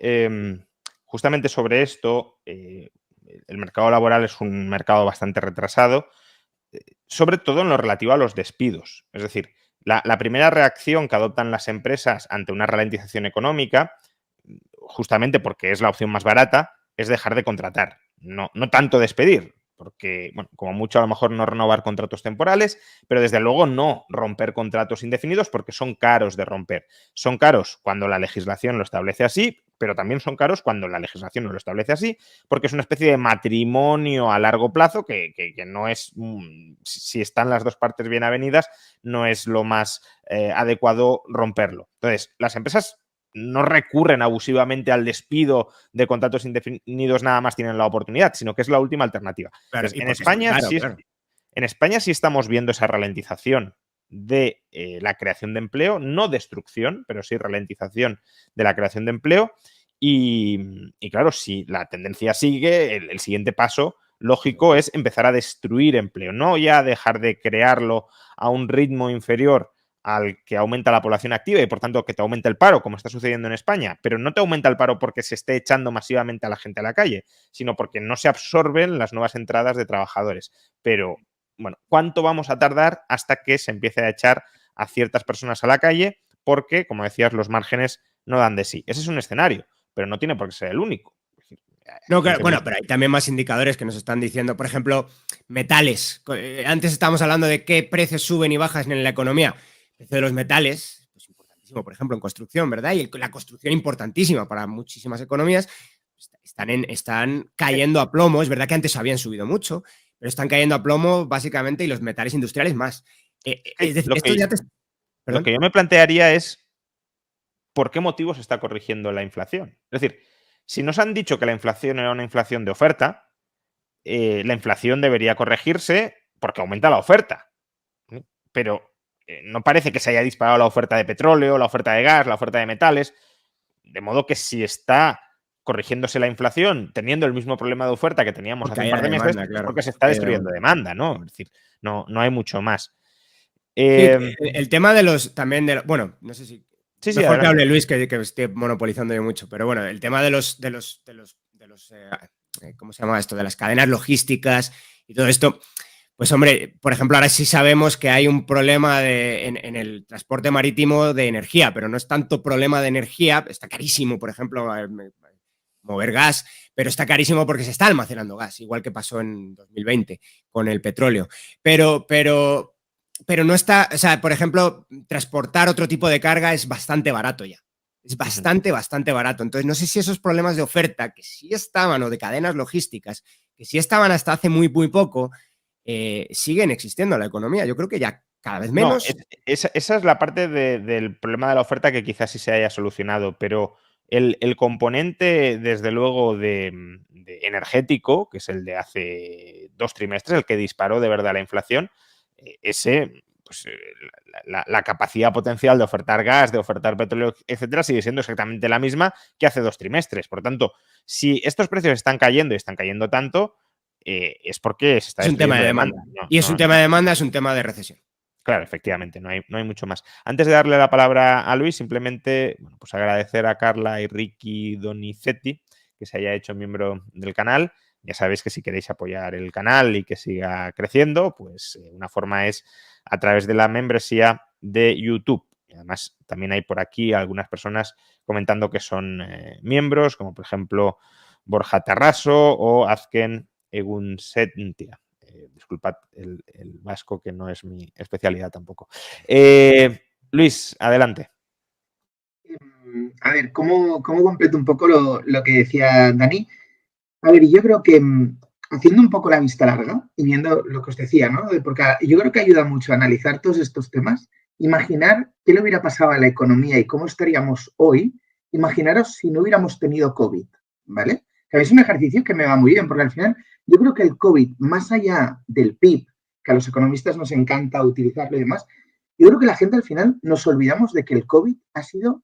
justamente sobre esto, el mercado laboral es un mercado bastante retrasado, sobre todo en lo relativo a los despidos. Es decir, la primera reacción que adoptan las empresas ante una ralentización económica, justamente porque es la opción más barata, es dejar de contratar, no tanto despedir, porque, bueno, como mucho a lo mejor no renovar contratos temporales, pero desde luego no romper contratos indefinidos porque son caros de romper. Son caros cuando la legislación lo establece así, pero también son caros cuando la legislación no lo establece así, porque es una especie de matrimonio a largo plazo que no es, si están las dos partes bien avenidas, no es lo más adecuado romperlo. Entonces, las empresas no recurren abusivamente al despido de contratos indefinidos nada más tienen la oportunidad, sino que es la última alternativa. Claro, Entonces, en España sí estamos viendo esa ralentización de la creación de empleo, no destrucción, pero sí ralentización de la creación de empleo. Y claro, si la tendencia sigue, el siguiente paso lógico es empezar a destruir empleo, no ya dejar de crearlo a un ritmo inferior al que aumenta la población activa y por tanto que te aumenta el paro, como está sucediendo en España, pero no te aumenta el paro porque se esté echando masivamente a la gente a la calle, sino porque no se absorben las nuevas entradas de trabajadores. Pero, bueno, ¿cuánto vamos a tardar hasta que se empiece a echar a ciertas personas a la calle? Porque, como decías, los márgenes no dan de sí. Ese es un escenario, pero no tiene por qué ser el único. No, claro, bueno, pero hay también más indicadores que nos están diciendo, por ejemplo, metales. Antes estábamos hablando de qué precios suben y bajan en la economía. El precio de los metales, pues importantísimo, por ejemplo, en construcción, ¿verdad? Y la construcción importantísima para muchísimas economías, están cayendo a plomo. Es verdad que antes habían subido mucho, pero están cayendo a plomo básicamente y los metales industriales más. Es decir, esto ya te... Lo que yo me plantearía es ¿por qué motivo se está corrigiendo la inflación? Es decir, si nos han dicho que la inflación era una inflación de oferta, la inflación debería corregirse porque aumenta la oferta. Pero no parece que se haya disparado la oferta de petróleo, la oferta de gas, la oferta de metales. De modo que si está corrigigiéndose la inflación, teniendo el mismo problema de oferta que teníamos hace un par de meses, es porque se está destruyendo demanda, ¿no? Es decir, no hay mucho más. Sí, el tema de los también de bueno, no sé si Sí, mejor que adelante. hable Luis, que esté monopolizando yo mucho, pero bueno, el tema de los ¿cómo se llama esto? De las cadenas logísticas y todo esto, pues hombre, por ejemplo, ahora sí sabemos que hay un problema en el transporte marítimo de energía, pero no es tanto problema de energía, está carísimo, por ejemplo, mover gas, pero está carísimo porque se está almacenando gas, igual que pasó en 2020 con el petróleo. Pero no está, o sea, por ejemplo, transportar otro tipo de carga es bastante barato ya. Es bastante barato. Entonces, no sé si esos problemas de oferta que sí estaban o de cadenas logísticas, que sí estaban hasta hace muy poco, siguen existiendo en la economía. Yo creo que ya cada vez menos. No, esa es la parte del problema de la oferta que quizás sí se haya solucionado, pero el componente, desde luego, de energético, que es el de hace 2 trimestres, el que disparó de verdad la inflación, ese, pues, la capacidad potencial de ofertar gas, de ofertar petróleo, etcétera, sigue siendo exactamente la misma que hace 2 trimestres. Por tanto, si estos precios están cayendo y están cayendo tanto, es porque se está Es un tema de destruyendo demanda. Y es un tema de demanda, es un tema de recesión. Claro, efectivamente, no hay mucho más. Antes de darle la palabra a Luis, simplemente pues agradecer a Carla y Ricky Donizetti que se haya hecho miembro del canal. Ya sabéis que si queréis apoyar el canal y que siga creciendo, pues una forma es a través de la membresía de YouTube. Y además, también hay por aquí algunas personas comentando que son miembros, como por ejemplo Borja Tarraso o Azken Egunsentia. Disculpad el vasco, que no es mi especialidad tampoco. Luis, adelante. A ver, ¿cómo completo un poco lo que decía Dani? A ver, yo creo que haciendo un poco la vista larga y viendo lo que os decía, ¿no? Porque yo creo que ayuda mucho a analizar todos estos temas, imaginar qué le hubiera pasado a la economía y cómo estaríamos hoy, imaginaros si no hubiéramos tenido COVID, ¿vale? Que es un ejercicio que me va muy bien, porque al final yo creo que el COVID, más allá del PIB, que a los economistas nos encanta utilizarlo y demás, yo creo que la gente al final nos olvidamos de que el COVID ha sido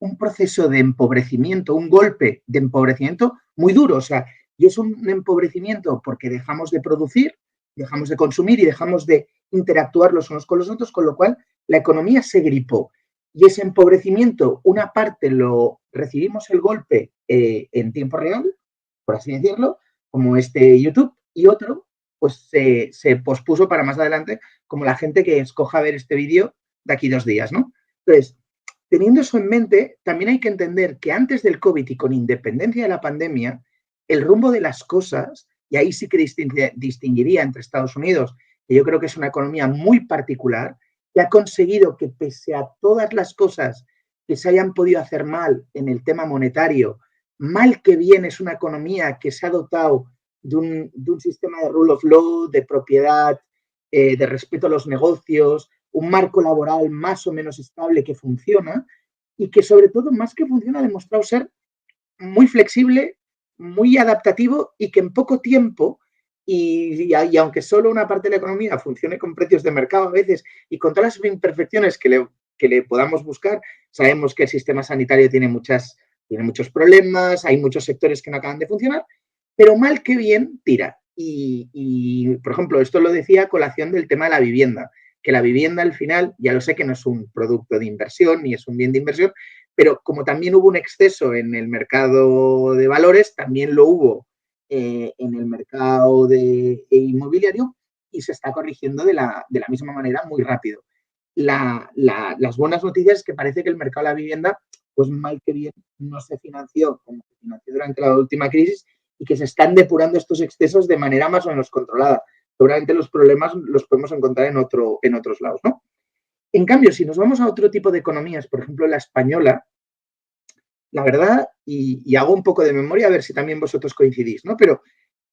un proceso de empobrecimiento, un golpe de empobrecimiento muy duro. O sea, y es un empobrecimiento porque dejamos de producir, dejamos de consumir y dejamos de interactuar los unos con los otros, con lo cual la economía se gripó. Y ese empobrecimiento, una parte lo recibimos el golpe en tiempo real, por así decirlo, como este YouTube, y otro, pues se pospuso para más adelante, como la gente que escoja ver este vídeo de aquí 2 días, ¿no? Entonces, teniendo eso en mente, también hay que entender que antes del COVID y con independencia de la pandemia, el rumbo de las cosas, y ahí sí que distinguiría entre Estados Unidos, que yo creo que es una economía muy particular, que ha conseguido que pese a todas las cosas que se hayan podido hacer mal en el tema monetario, mal que bien es una economía que se ha dotado de un sistema de rule of law, de propiedad, de respeto a los negocios, un marco laboral más o menos estable que funciona y que sobre todo, más que funciona, ha demostrado ser muy flexible, muy adaptativo y que en poco tiempo, y aunque solo una parte de la economía funcione con precios de mercado a veces y con todas las imperfecciones que le podamos buscar, sabemos que el sistema sanitario tiene muchos problemas, hay muchos sectores que no acaban de funcionar, pero mal que bien tira. Y, por ejemplo, esto lo decía a colación del tema de la vivienda, que la vivienda al final, ya lo sé que no es un producto de inversión ni es un bien de inversión, pero como también hubo un exceso en el mercado de valores, también lo hubo en el mercado inmobiliario y se está corrigiendo de la misma manera muy rápido. Las buenas noticias es que parece que el mercado de la vivienda, pues mal que bien, no se financió como se financió durante la última crisis y que se están depurando estos excesos de manera más o menos controlada. Seguramente los problemas los podemos encontrar en otros lados, ¿no? En cambio, si nos vamos a otro tipo de economías, por ejemplo, la española, la verdad, y hago un poco de memoria a ver si también vosotros coincidís, ¿no? Pero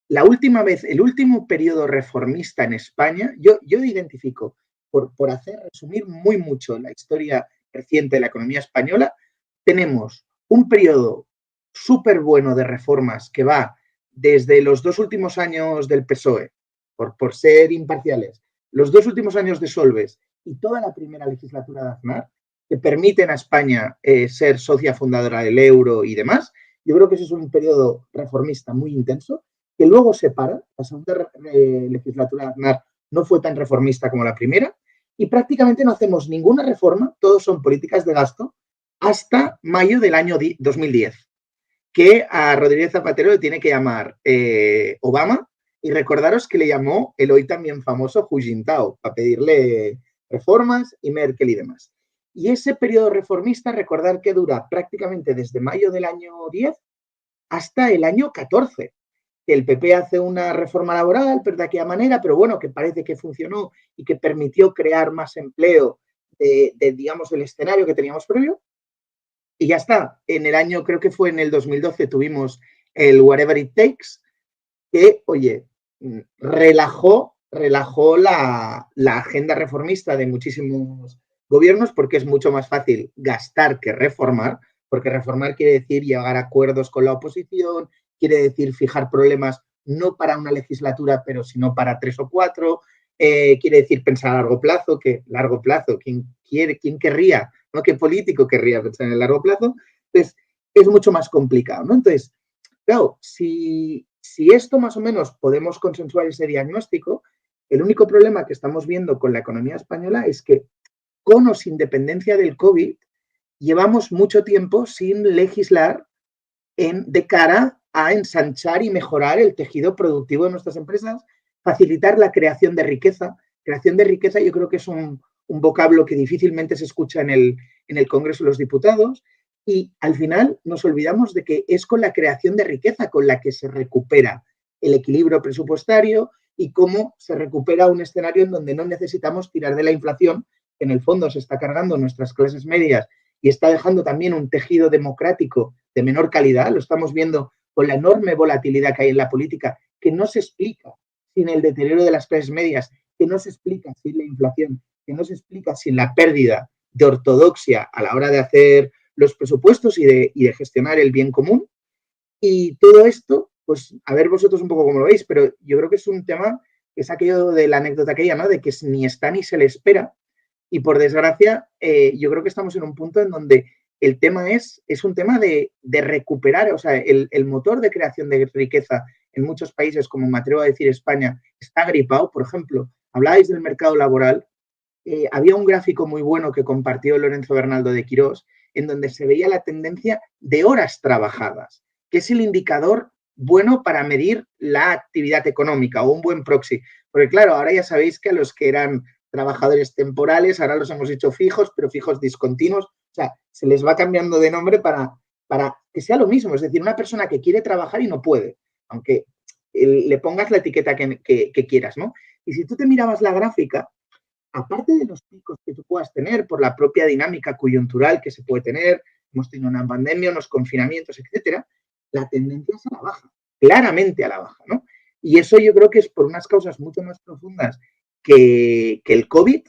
la última vez, el último periodo reformista en España, yo identifico, por hacer resumir muy mucho la historia reciente de la economía española, tenemos un periodo súper bueno de reformas que va desde los 2 últimos años del PSOE, por ser imparciales, los 2 últimos años de Solbes y toda la primera legislatura de Aznar, que permiten a España ser socia fundadora del euro y demás. Yo creo que ese es un periodo reformista muy intenso, que luego se para. La segunda legislatura de Aznar no fue tan reformista como la primera y prácticamente no hacemos ninguna reforma, todos son políticas de gasto, hasta mayo del año 2010, que a Rodríguez Zapatero le tiene que llamar Obama y recordaros que le llamó el hoy también famoso Hu Jintao para pedirle reformas y Merkel y demás. Y ese periodo reformista, recordar que dura prácticamente desde mayo del año 10 hasta el año 14. Que el PP hace una reforma laboral, pero de aquella manera, pero bueno, que parece que funcionó y que permitió crear más empleo digamos, el escenario que teníamos previo. Y ya está. En el año, creo que fue en el 2012, tuvimos el Whatever It Takes, que, oye, relajó la agenda reformista de muchísimos gobiernos porque es mucho más fácil gastar que reformar, porque reformar quiere decir llegar a acuerdos con la oposición, quiere decir fijar problemas no para una legislatura, pero sino para 3 o 4, quiere decir pensar a largo plazo, ¿quién querría, ¿no? ¿Qué político querría pensar en el largo plazo? Entonces, es mucho más complicado, ¿no? Entonces, claro, si esto más o menos podemos consensuar ese diagnóstico, el único problema que estamos viendo con la economía española es que con o sin dependencia del COVID, llevamos mucho tiempo sin legislar de cara a ensanchar y mejorar el tejido productivo de nuestras empresas, facilitar la creación de riqueza. Creación de riqueza yo creo que es un vocablo que difícilmente se escucha en el Congreso de los Diputados y al final nos olvidamos de que es con la creación de riqueza con la que se recupera el equilibrio presupuestario y cómo se recupera un escenario en donde no necesitamos tirar de la inflación, que en el fondo se está cargando nuestras clases medias y está dejando también un tejido democrático de menor calidad. Lo estamos viendo con la enorme volatilidad que hay en la política, que no se explica sin el deterioro de las clases medias, que no se explica sin la inflación, que no se explica sin la pérdida de ortodoxia a la hora de hacer los presupuestos y de gestionar el bien común. Y todo esto, pues a ver vosotros un poco cómo lo veis, pero yo creo que es un tema que es aquello de la anécdota aquella, ¿no? De que ni está ni se le espera. Y por desgracia, yo creo que estamos en un punto en donde el tema es un tema de recuperar, o sea, el motor de creación de riqueza en muchos países, como me atrevo a decir España, está gripado. Por ejemplo, hablabais del mercado laboral, había un gráfico muy bueno que compartió Lorenzo Bernaldo de Quirós, en donde se veía la tendencia de horas trabajadas, que es el indicador bueno para medir la actividad económica o un buen proxy. Porque claro, ahora ya sabéis que a los que eran trabajadores temporales, ahora los hemos hecho fijos, pero fijos discontinuos, o sea, se les va cambiando de nombre para que sea lo mismo, es decir, una persona que quiere trabajar y no puede, aunque le pongas la etiqueta que quieras, ¿no? Y si tú te mirabas la gráfica, aparte de los picos que tú puedas tener por la propia dinámica coyuntural que se puede tener, hemos tenido una pandemia, unos confinamientos, etcétera, la tendencia es a la baja, claramente a la baja, ¿no? Y eso yo creo que es por unas causas mucho más profundas que el COVID,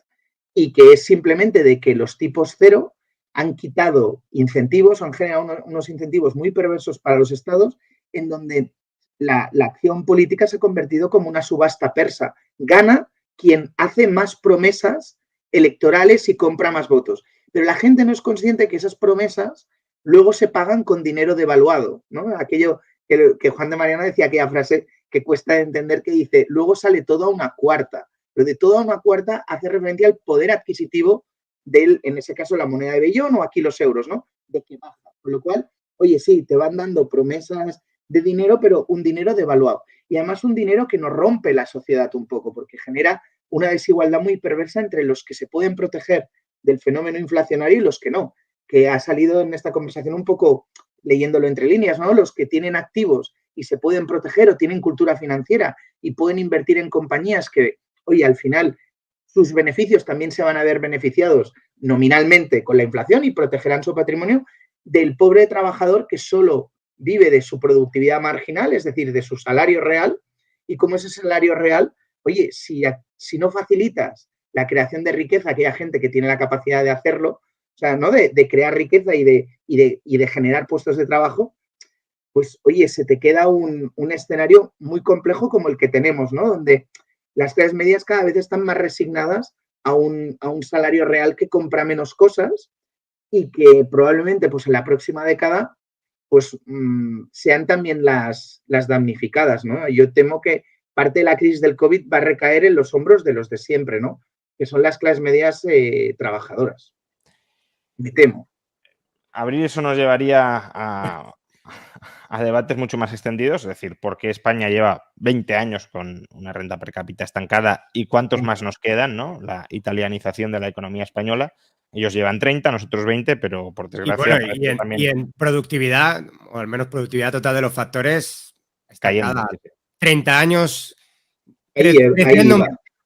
y que es simplemente de que los tipos cero han quitado incentivos, han generado unos incentivos muy perversos para los estados, en donde la acción política se ha convertido como una subasta persa. Gana quien hace más promesas electorales y compra más votos. Pero la gente no es consciente que esas promesas luego se pagan con dinero devaluado, ¿no? Aquello que Juan de Mariana decía, aquella frase que cuesta entender, que dice, luego sale todo a una cuarta. Pero de toda una cuarta hace referencia al poder adquisitivo de, en ese caso, la moneda de Bellón, o aquí los euros, ¿no? De que baja. Con lo cual, oye, sí, te van dando promesas de dinero, pero un dinero devaluado. Y además un dinero que nos rompe la sociedad un poco, porque genera una desigualdad muy perversa entre los que se pueden proteger del fenómeno inflacionario y los que no, que ha salido en esta conversación un poco leyéndolo entre líneas, ¿no? Los que tienen activos y se pueden proteger o tienen cultura financiera y pueden invertir en compañías que, oye, al final sus beneficios también se van a ver beneficiados nominalmente con la inflación y protegerán su patrimonio, del pobre trabajador que solo vive de su productividad marginal, es decir, de su salario real. Y como ese salario real, oye, si no facilitas la creación de riqueza a aquella gente que tiene la capacidad de hacerlo, o sea, ¿no? De crear riqueza y de generar puestos de trabajo, pues, oye, se te queda un escenario muy complejo como el que tenemos, ¿no? Donde las clases medias cada vez están más resignadas a un salario real que compra menos cosas, y que probablemente, pues, en la próxima década, pues, sean también las damnificadas, ¿no? Yo temo que parte de la crisis del COVID va a recaer en los hombros de los de siempre, ¿no? Que son las clases medias trabajadoras. Me temo. Abrir eso nos llevaría a debates mucho más extendidos, es decir, por qué España lleva 20 años con una renta per cápita estancada y cuántos más nos quedan, ¿no? La italianización de la economía española. Ellos llevan 30, nosotros 20, pero por desgracia... Y, bueno, y en productividad, o al menos productividad total de los factores, estancada. 30 años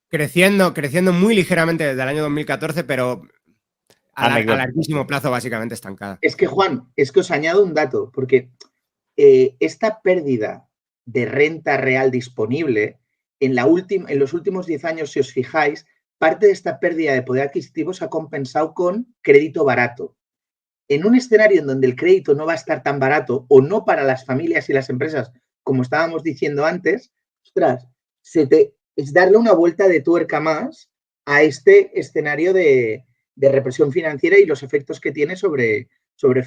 creciendo muy ligeramente desde el año 2014, pero a larguísimo plazo básicamente estancada. Es que, Juan, es que os añado un dato, porque esta pérdida de renta real disponible en los últimos 10 años, si os fijáis, parte de esta pérdida de poder adquisitivo se ha compensado con crédito barato. En un escenario en donde el crédito no va a estar tan barato, o no para las familias y las empresas, como estábamos diciendo antes, ostras, es darle una vuelta de tuerca más a este escenario de represión financiera y los efectos que tiene sobre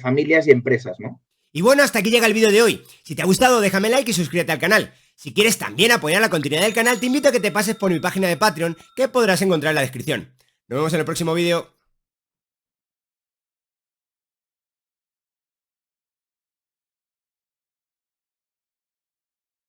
familias y empresas, ¿no? Y bueno, hasta aquí llega el vídeo de hoy. Si te ha gustado, déjame like y suscríbete al canal. Si quieres también apoyar la continuidad del canal, te invito a que te pases por mi página de Patreon, que podrás encontrar en la descripción. Nos vemos en el próximo vídeo.